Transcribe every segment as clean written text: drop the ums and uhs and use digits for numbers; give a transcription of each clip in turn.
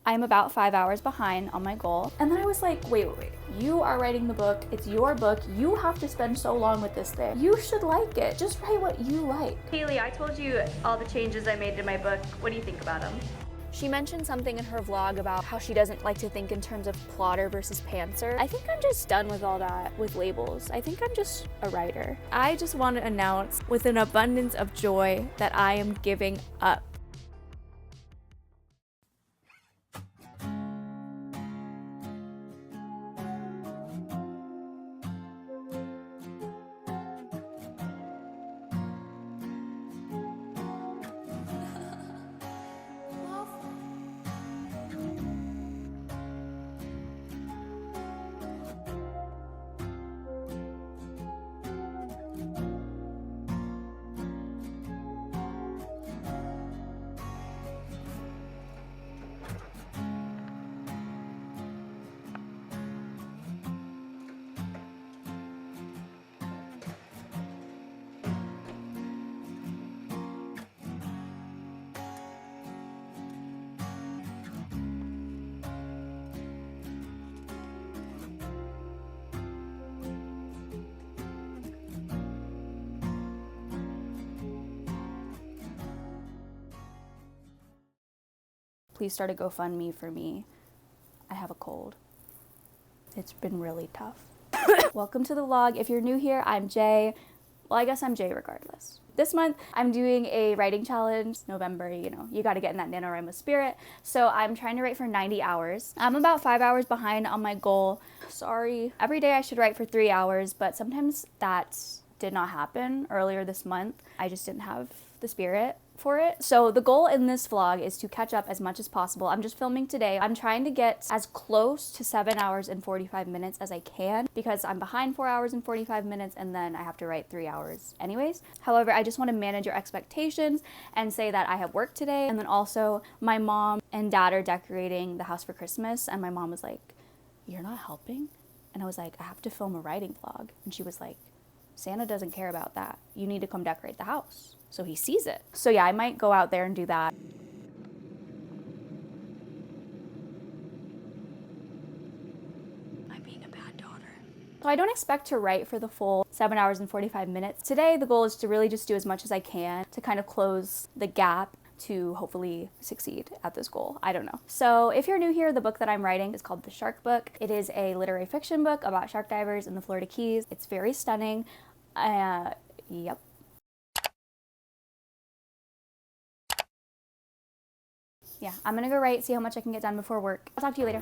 I'm about 5 hours behind on my goal. And then I was like, wait, you are writing the book. It's your book. You have to spend so long with this thing. You should like it. Just write what you like. Haley, I told you all the changes I made to my book. What do you think about them? She mentioned something in her vlog about how she doesn't like to think in terms of plotter versus pantser. I think I'm just done with all that with labels. I think I'm just a writer. I just want to announce with an abundance of joy that I am giving up. Please start a GoFundMe for me. I have a cold. It's been really tough. Welcome to the vlog. If you're new here, I'm Jay. Well, I guess I'm Jay regardless. This month, I'm doing a writing challenge. November, you gotta get in that NaNoWriMo spirit. So I'm trying to write for 90 hours. I'm about 5 hours behind on my goal. Sorry. Every day I should write for 3 hours, but sometimes that did not happen earlier this month. I just didn't have the spirit for it. So the goal in this vlog is to catch up as much as possible. I'm just filming today. I'm trying to get as close to 7 hours and 45 minutes as I can because I'm behind 4 hours and 45 minutes and then I have to write 3 hours anyways. However, I just want to manage your expectations and say that I have work today. And then also my mom and dad are decorating the house for Christmas and my mom was like, "You're not helping?" And I was like, "I have to film a writing vlog." And she was like, "Santa doesn't care about that. You need to come decorate the house so he sees it." So yeah, I might go out there and do that. I'm being a bad daughter. So I don't expect to write for the full 7 hours and 45 minutes. Today, the goal is to really just do as much as I can to kind of close the gap to hopefully succeed at this goal. I don't know. So if you're new here, the book that I'm writing is called The Shark Book. It is a literary fiction book about shark divers in the Florida Keys. It's very stunning. Yep. Yeah, I'm gonna go write, see how much I can get done before work. I'll talk to you later.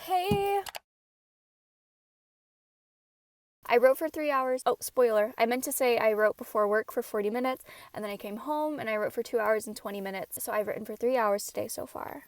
Hey. I wrote for 3 hours. Oh, spoiler. I meant to say I wrote before work for 40 minutes and then I came home and I wrote for 2 hours and 20 minutes. So I've written for 3 hours today so far.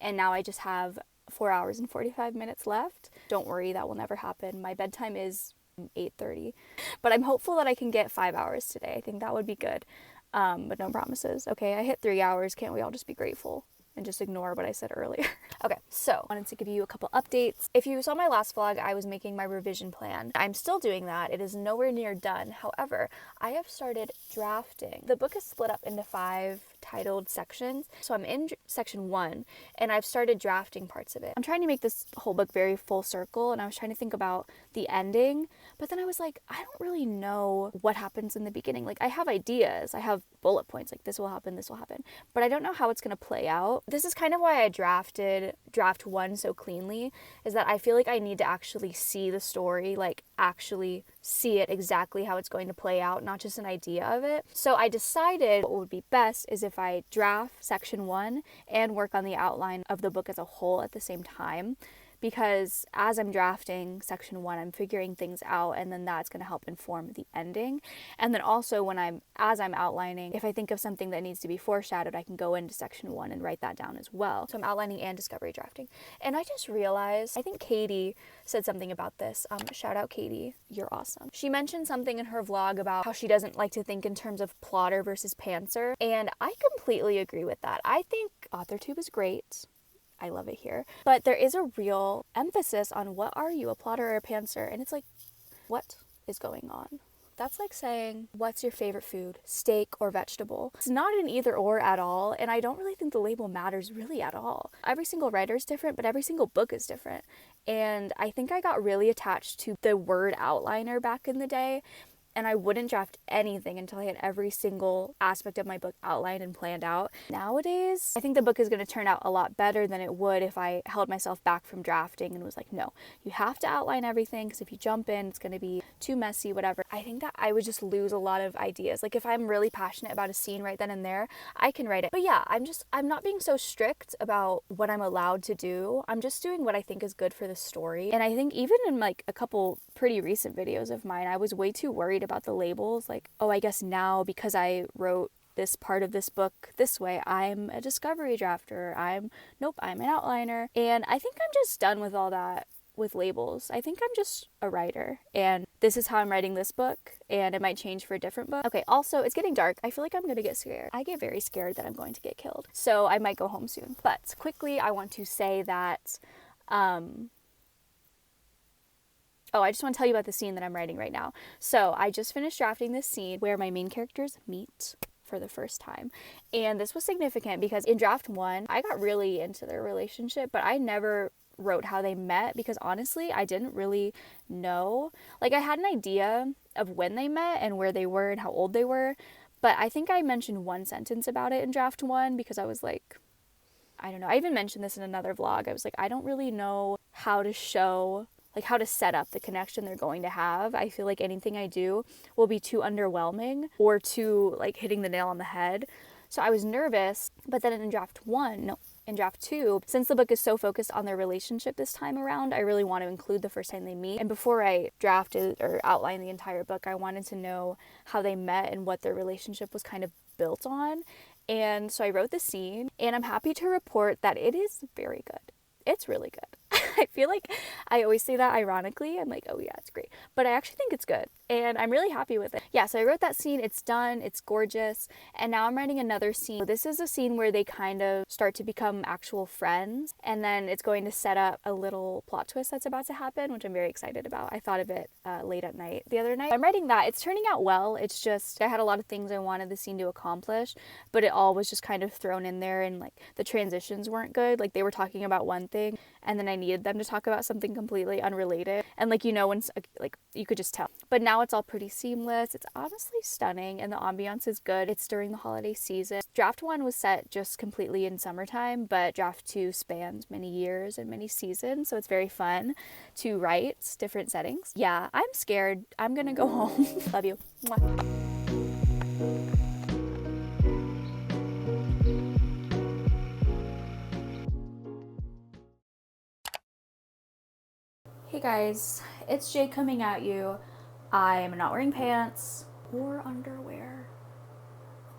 And now I just have 4 hours and 45 minutes left. Don't worry, that will never happen. My bedtime is 8:30. But I'm hopeful that I can get 5 hours today. I think that would be good. But no promises. Okay, I hit 3 hours. Can't we all just be grateful and just ignore what I said earlier? Okay, so I wanted to give you a couple updates. If you saw my last vlog, I was making my revision plan. I'm still doing that. It is nowhere near done. However, I have started drafting. The book is split up into 5 titled sections. So I'm in section 1 and I've started drafting parts of it. I'm trying to make this whole book very full circle and I was trying to think about the ending, but then I was like, I don't really know what happens in the beginning. Like I have ideas, I have bullet points like this will happen, but I don't know how it's going to play out. This is kind of why I drafted draft 1 so cleanly, is that I feel like I need to actually see the story, like actually see it exactly how it's going to play out, not just an idea of it. So I decided what would be best is if I draft section 1 and work on the outline of the book as a whole at the same time, because as I'm drafting section 1, I'm figuring things out, and then that's going to help inform the ending. And then also as I'm outlining, if I think of something that needs to be foreshadowed, I can go into section 1 and write that down as well. So I'm outlining and discovery drafting. And I just realized, I think Katie said something about this. Shout out Katie, you're awesome. She mentioned something in her vlog about how she doesn't like to think in terms of plotter versus pantser, and I completely agree with that. I think AuthorTube is great. I love it here. But there is a real emphasis on what are you, a plotter or a pantser? And it's like, what is going on? That's like saying, what's your favorite food, steak or vegetable? It's not an either or at all, and I don't really think the label matters really at all. Every single writer is different, but every single book is different. And I think I got really attached to the word outliner back in the day, and I wouldn't draft anything until I had every single aspect of my book outlined and planned out. Nowadays, I think the book is going to turn out a lot better than it would if I held myself back from drafting and was like, no, you have to outline everything, because if you jump in, it's going to be too messy, whatever. I think that I would just lose a lot of ideas. Like if I'm really passionate about a scene right then and there, I can write it. But yeah, I'm not being so strict about what I'm allowed to do. I'm just doing what I think is good for the story. And I think even in like a couple pretty recent videos of mine, I was way too worried about the labels. Like, oh, I guess now because I wrote this part of this book this way, I'm a discovery drafter. I'm an outliner. And I think I'm just done with all that with labels. I think I'm just a writer, and this is how I'm writing this book, and it might change for a different book. Okay, also, it's getting dark. I feel like I'm gonna get scared. I get very scared that I'm going to get killed, so I might go home soon. But quickly, I want to say that I just want to tell you about the scene that I'm writing right now. So I just finished drafting this scene where my main characters meet for the first time. And this was significant because in draft 1, I got really into their relationship, but I never wrote how they met because honestly, I didn't really know. Like I had an idea of when they met and where they were and how old they were, but I think I mentioned one sentence about it in draft 1 because I was like, I don't know. I even mentioned this in another vlog. I was like, I don't really know how to show, like how to set up the connection they're going to have. I feel like anything I do will be too underwhelming or too like hitting the nail on the head. So I was nervous, but then in draft 2, since the book is so focused on their relationship this time around, I really want to include the first time they meet. And before I drafted or outlined the entire book, I wanted to know how they met and what their relationship was kind of built on. And so I wrote the scene, and I'm happy to report that it is very good. It's really good. I feel like I always say that ironically. I'm like, oh yeah, it's great. But I actually think it's good, and I'm really happy with it. Yeah, so I wrote that scene. It's done. It's gorgeous. And now I'm writing another scene. This is a scene where they kind of start to become actual friends, and then it's going to set up a little plot twist that's about to happen, which I'm very excited about. I thought of it late at night the other night. I'm writing that. It's turning out well. It's just I had a lot of things I wanted the scene to accomplish, but it all was just kind of thrown in there, and like the transitions weren't good. Like they were talking about one thing, and then I needed them to talk about something completely unrelated, and like when like you could just tell. But now it's all pretty seamless. It's honestly stunning, and the ambiance is good. It's during the holiday season. Draft 1 was set just completely in summertime, but draft 2 spans many years and many seasons, so it's very fun to write different settings. Yeah, I'm scared. I'm gonna go home. Love you. Mwah. Hey guys, it's Jay coming at you. I'm not wearing pants or underwear.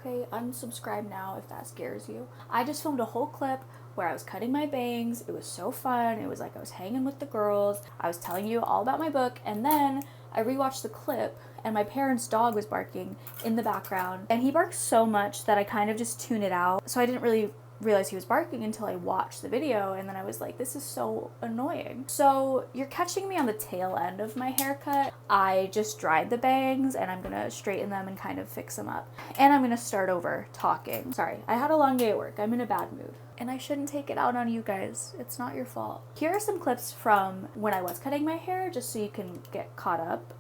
Okay, unsubscribe now if that scares you. I just filmed a whole clip where I was cutting my bangs. It was so fun. It was like I was hanging with the girls. I was telling you all about my book, and then I rewatched the clip and my parents' dog was barking in the background, and he barks so much that I kind of just tune it out. So I didn't really realize he was barking until I watched the video, and then I was like, this is so annoying. So you're catching me on the tail end of my haircut. I just dried the bangs, and I'm gonna straighten them and kind of fix them up. And I'm gonna start over talking. Sorry, I had a long day at work. I'm in a bad mood, and I shouldn't take it out on you guys. It's not your fault. Here are some clips from when I was cutting my hair, just so you can get caught up.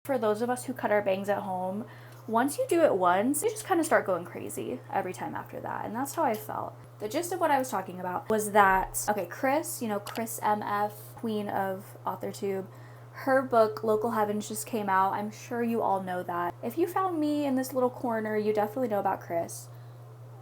For those of us who cut our bangs at home, once you do it once, you just kind of start going crazy every time after that. And that's how I felt. The gist of what I was talking about was that, okay, Kris, you know, Kris MF, queen of AuthorTube, her book, Local Heavens, just came out. I'm sure you all know that. If you found me in this little corner, you definitely know about Kris.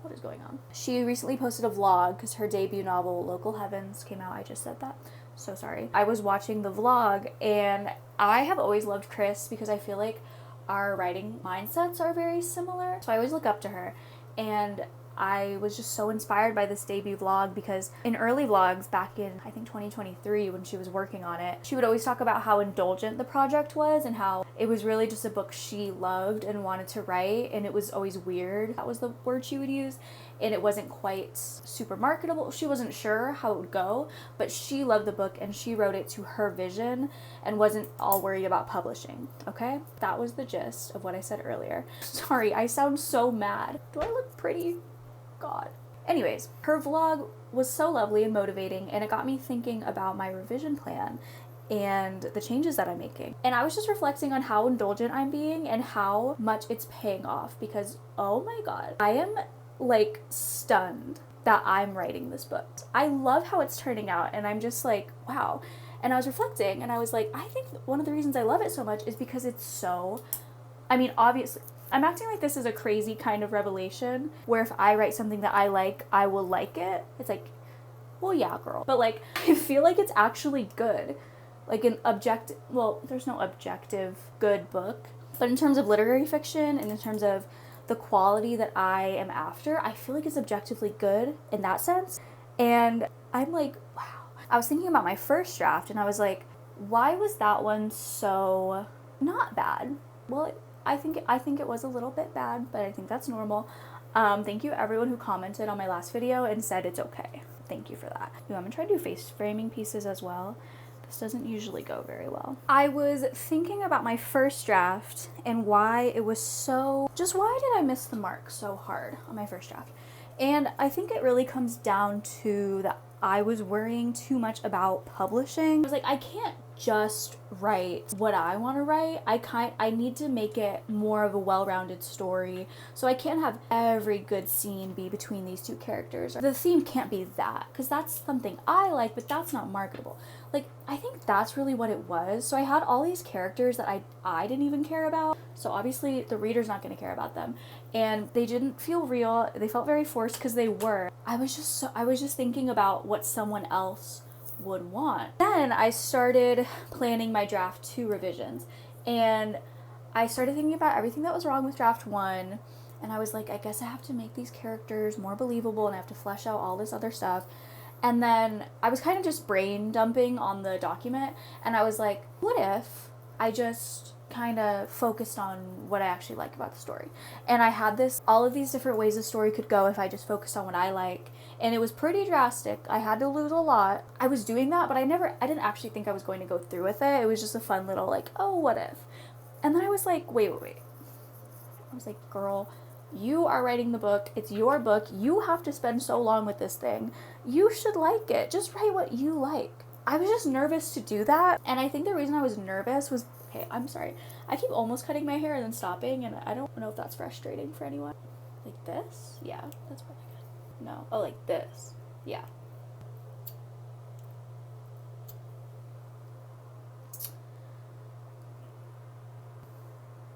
What is going on? She recently posted a vlog because her debut novel, Local Heavens, came out. I just said that. So sorry. I was watching the vlog, and I have always loved Kris because I feel like our writing mindsets are very similar. So I always look up to her, and I was just so inspired by this debut vlog because in early vlogs back in, I think 2023, when she was working on it, she would always talk about how indulgent the project was and how it was really just a book she loved and wanted to write, and it was always weird. That was the word she would use. And it wasn't quite super marketable. She wasn't sure how it would go, but she loved the book and she wrote it to her vision and wasn't all worried about publishing, okay? That was the gist of what I said earlier. Sorry, I sound so mad. Do I look pretty? God. Anyways, her vlog was so lovely and motivating, and it got me thinking about my revision plan and the changes that I'm making. And I was just reflecting on how indulgent I'm being and how much it's paying off because, oh my God, I am like stunned that I'm writing this book. I love how it's turning out, and I'm just like, wow. And I was reflecting, and I was like, I think one of the reasons I love it so much is because it's so, I mean, obviously, I'm acting like this is a crazy kind of revelation where if I write something that I like, I will like it. It's like, well, yeah, girl. But like, I feel like it's actually good. Like an objective, well, there's no objective good book. But in terms of literary fiction and in terms of the quality that I am after, I feel like it's objectively good in that sense. And I'm like, wow. I was thinking about my first draft and I was like, why was that one so not bad? Well, I think it was a little bit bad, but I think that's normal. Thank you everyone who commented on my last video and said it's okay. Thank you for that. I'm gonna try to do face framing pieces as well. This doesn't usually go very well. I was thinking about my first draft and why it was so, just why did I miss the mark so hard on my first draft? And I think it really comes down to that I was worrying too much about publishing. I was like, I can't just write what I want to write. I need to make it more of a well-rounded story. So I can't have every good scene be between these two characters. The theme can't be that, because that's something I like, but that's not marketable. Like, I think that's really what it was. So I had all these characters that I didn't even care about. So obviously the reader's not going to care about them. And they didn't feel real. They felt very forced because they were. I was just thinking about what someone else would want. Then I started planning my draft 2 revisions, and I started thinking about everything that was wrong with draft 1, and I was like, I guess I have to make these characters more believable and I have to flesh out all this other stuff. And then I was kind of just brain dumping on the document, and I was like, what if I just kind of focused on what I actually like about the story? And I had all of these different ways the story could go if I just focused on what I like. And it was pretty drastic. I had to lose a lot. I was doing that, but I didn't actually think I was going to go through with it. It was just a fun little like, oh, what if? And then I was like, wait. I was like, girl, you are writing the book. It's your book. You have to spend so long with this thing. You should like it. Just write what you like. I was just nervous to do that. And I think the reason I was nervous was, okay, I'm sorry. I keep almost cutting my hair and then stopping, and I don't know if that's frustrating for anyone. Like this? Yeah, that's probably good. No. Oh, like this. Yeah.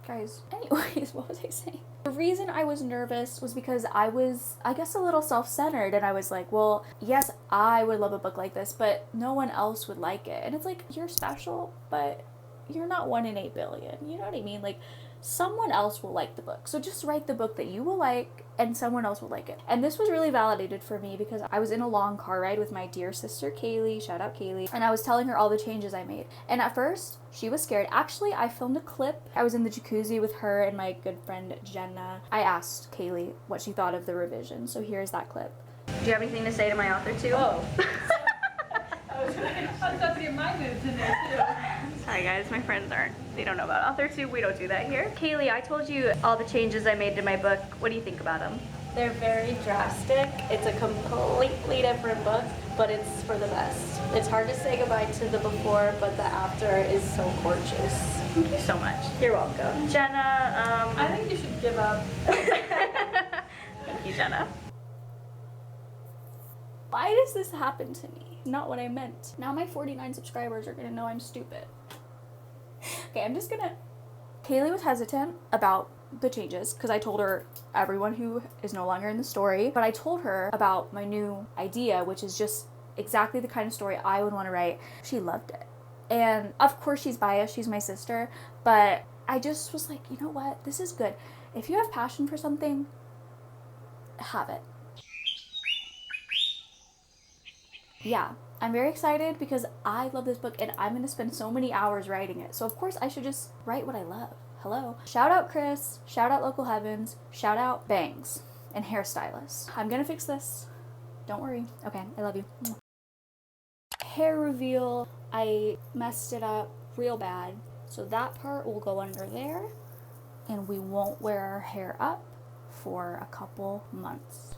Guys, anyways, what was I saying? The reason I was nervous was because I was, I guess, a little self-centered, and I was like, well, yes, I would love a book like this, but no one else would like it. And it's like, you're special, but you're not 1 in 8 billion. You know what I mean? Like, someone else will like the book. So just write the book that you will like, and someone else will like it. And this was really validated for me because I was in a long car ride with my dear sister Kaylee, shout out Kaylee, and I was telling her all the changes I made. And at first, she was scared. Actually, I filmed a clip. I was in the jacuzzi with her and my good friend Jenna. I asked Kaylee what she thought of the revision. So here's that clip. Do you have anything to say to my author too? Oh. I was about to get my mood today too. Hi guys, my friends they don't know about author tube. We don't do that here. Kaylee, I told you all the changes I made to my book. What do you think about them? They're very drastic. It's a completely different book, but it's for the best. It's hard to say goodbye to the before, but the after is so gorgeous. Thank you so much. You're welcome. Jenna, I think you should give up. Thank you, Jenna. Why does this happen to me? Not what I meant. Now my 49 subscribers are gonna know I'm stupid. Okay, I'm just gonna... Kaylee was hesitant about the changes because I told her everyone who is no longer in the story, but I told her about my new idea, which is just exactly the kind of story I would want to write. She loved it. And of course she's biased, she's my sister, but I just was like, you know what? This is good. If you have passion for something, have it. Yeah, I'm very excited because I love this book and I'm going to spend so many hours writing it. So of course I should just write what I love. Hello. Shout out Kris, shout out Local Heavens, shout out bangs and hairstylists. I'm going to fix this. Don't worry. Okay, I love you. Hair reveal, I messed it up real bad. So that part will go under there and we won't wear our hair up for a couple months.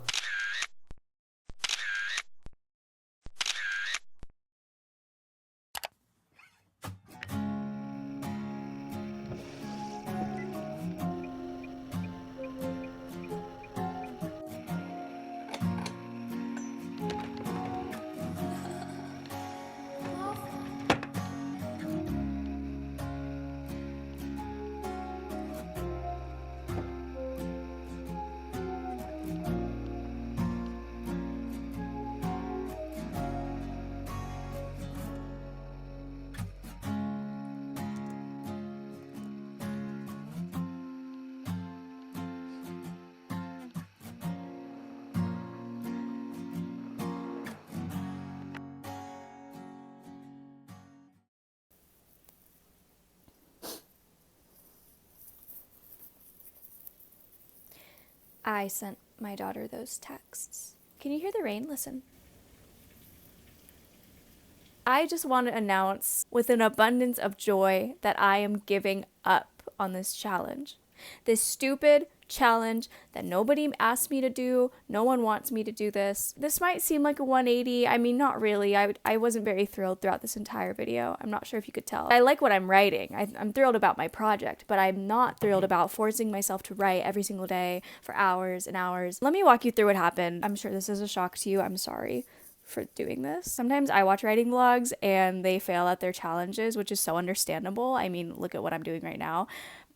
I sent my daughter those texts. Can you hear the rain? Listen. I just want to announce with an abundance of joy that I am giving up on this challenge. This stupid challenge that nobody asked me to do. No one wants me to do this. This might seem like a 180. I mean, not really. I wasn't very thrilled throughout this entire video. I'm not sure if you could tell. I like what I'm writing. I'm thrilled about my project, but I'm not thrilled about forcing myself to write every single day for hours and hours. Let me walk you through what happened. I'm sure this is a shock to you. I'm sorry for doing this. Sometimes I watch writing vlogs and they fail at their challenges, which is so understandable. I mean, look at what I'm doing right now.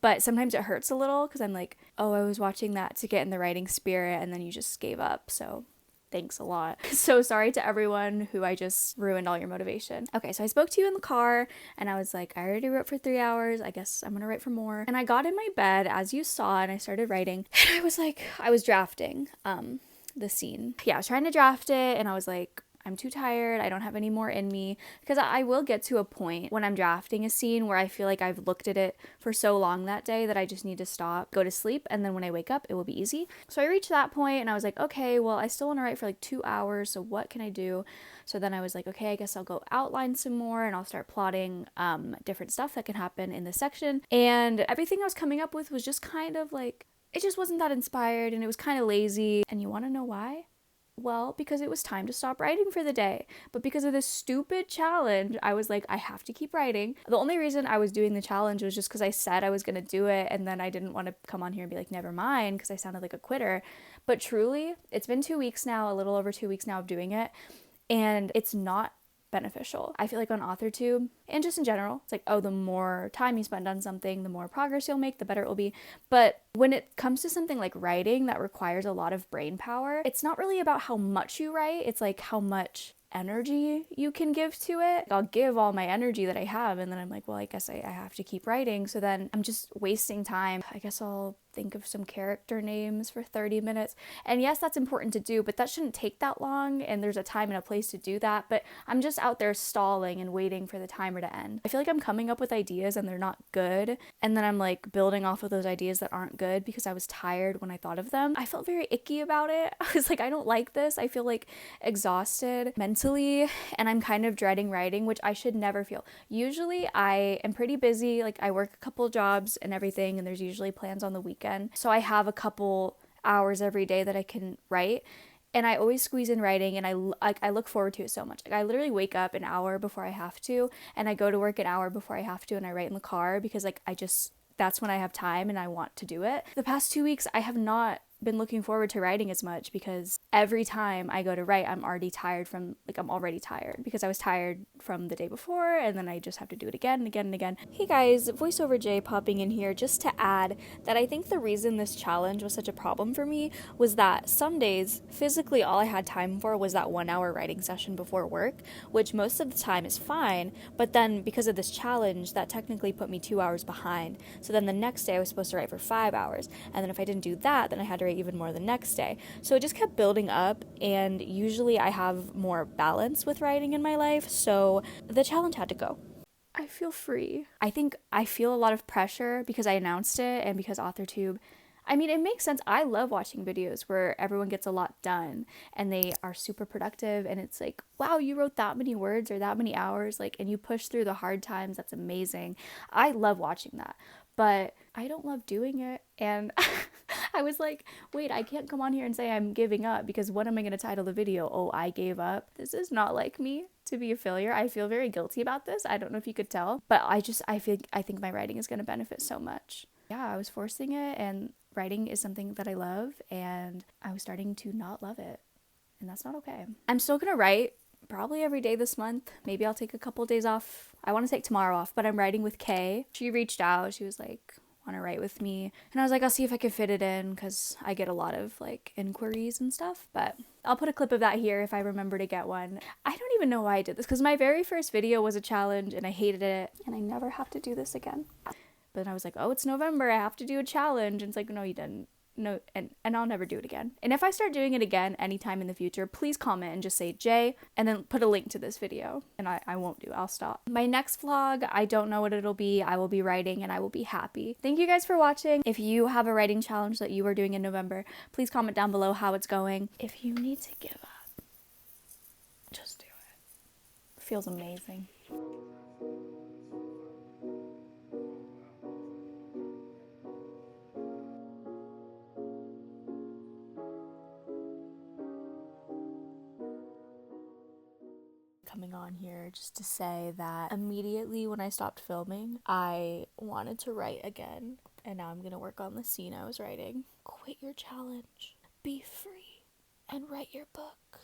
But sometimes it hurts a little because I'm like, oh, I was watching that to get in the writing spirit and then you just gave up. So thanks a lot. So sorry to everyone who I just ruined all your motivation. Okay, so I spoke to you in the car and I was like, I already wrote for 3 hours. I guess I'm gonna write for more. And I got in my bed as you saw and I started writing. And I was like, I was drafting the scene. Yeah, I was trying to draft it and I was like, I'm too tired. I don't have any more in me. Because I will get to a point when I'm drafting a scene where I feel like I've looked at it for so long that day that I just need to stop, go to sleep, and then when I wake up, it will be easy. So I reached that point and I was like, okay, well, I still want to write for like 2 hours, so what can I do? So then I was like, okay, I guess I'll go outline some more and I'll start plotting different stuff that can happen in this section. And everything I was coming up with was just kind of like, it just wasn't that inspired and it was kind of lazy. And you want to know why? Well, because it was time to stop writing for the day. But because of this stupid challenge, I was like, I have to keep writing. The only reason I was doing the challenge was just because I said I was going to do it. And then I didn't want to come on here and be like, never mind, because I sounded like a quitter. But truly, it's been 2 weeks now, a little over 2 weeks now of doing it. And it's not beneficial. I feel like on AuthorTube and just in general, it's like, oh, the more time you spend on something, the more progress you'll make, the better it will be. But when it comes to something like writing that requires a lot of brain power, it's not really about how much you write. It's like how much energy you can give to it. I'll give all my energy that I have and then I'm like, well, I guess I have to keep writing. So then I'm just wasting time. I guess I'll think of some character names for 30 minutes. And yes, that's important to do, but that shouldn't take that long. And there's a time and a place to do that. But I'm just out there stalling and waiting for the timer to end. I feel like I'm coming up with ideas and they're not good. And then I'm like building off of those ideas that aren't good because I was tired when I thought of them. I felt very icky about it. I was like, I don't like this. I feel like exhausted mentally and I'm kind of dreading writing, which I should never feel. Usually I am pretty busy. Like I work a couple jobs and everything and there's usually plans on the weekend. So I have a couple hours every day that I can write. And I always squeeze in writing, and I look forward to it so much. Like, I literally wake up an hour before I have to, and I go to work an hour before I have to, and I write in the car because like that's when I have time and I want to do it. The past 2 weeks I have not been looking forward to writing as much because every time I go to write, I'm already tired because I was tired from the day before, and then I just have to do it again and again and again. Hey guys, voiceover Jay popping in here just to add that I think the reason this challenge was such a problem for me was that some days physically all I had time for was that 1 hour writing session before work, which most of the time is fine, but then because of this challenge that technically put me 2 hours behind. So then the next day I was supposed to write for 5 hours, and then if I didn't do that, then I had to write even more the next day. So it just kept building up, and usually I have more balance with writing in my life, so the challenge had to go. I feel free. I think I feel a lot of pressure because I announced it and because AuthorTube, I mean, it makes sense. I love watching videos where everyone gets a lot done and they are super productive, and it's like, wow, you wrote that many words or that many hours, like, and you push through the hard times. That's amazing. I love watching that, but I don't love doing it. And I was like, wait, I can't come on here and say I'm giving up, because what am I going to title the video? Oh, I gave up. This is not like me to be a failure. I feel very guilty about this. I don't know if you could tell, but I think my writing is going to benefit so much. Yeah, I was forcing it, and writing is something that I love, and I was starting to not love it, and that's not okay. I'm still going to write probably every day this month. Maybe I'll take a couple days off. I want to take tomorrow off, but I'm writing with Kay. She reached out. She was like, want to write with me? And I was like, I'll see if I can fit it in, because I get a lot of like inquiries and stuff, but I'll put a clip of that here if I remember to get one. I don't even know why I did this, because my very first video was a challenge and I hated it, and I never have to do this again. But then I was like, oh, it's November, I have to do a challenge. And it's like, no, you didn't. No, and I'll never do it again. And if I start doing it again anytime in the future, please comment and just say Jay, and then put a link to this video. And I won't do, I'll stop. My next vlog, I don't know what it'll be. I will be writing and I will be happy. Thank you guys for watching. If you have a writing challenge that you are doing in November, please comment down below how it's going. If you need to give up, just do it. It feels amazing. Coming on here just to say that immediately when I stopped filming, I wanted to write again, and now I'm gonna work on the scene I was writing. Quit your challenge, be free, and write your book.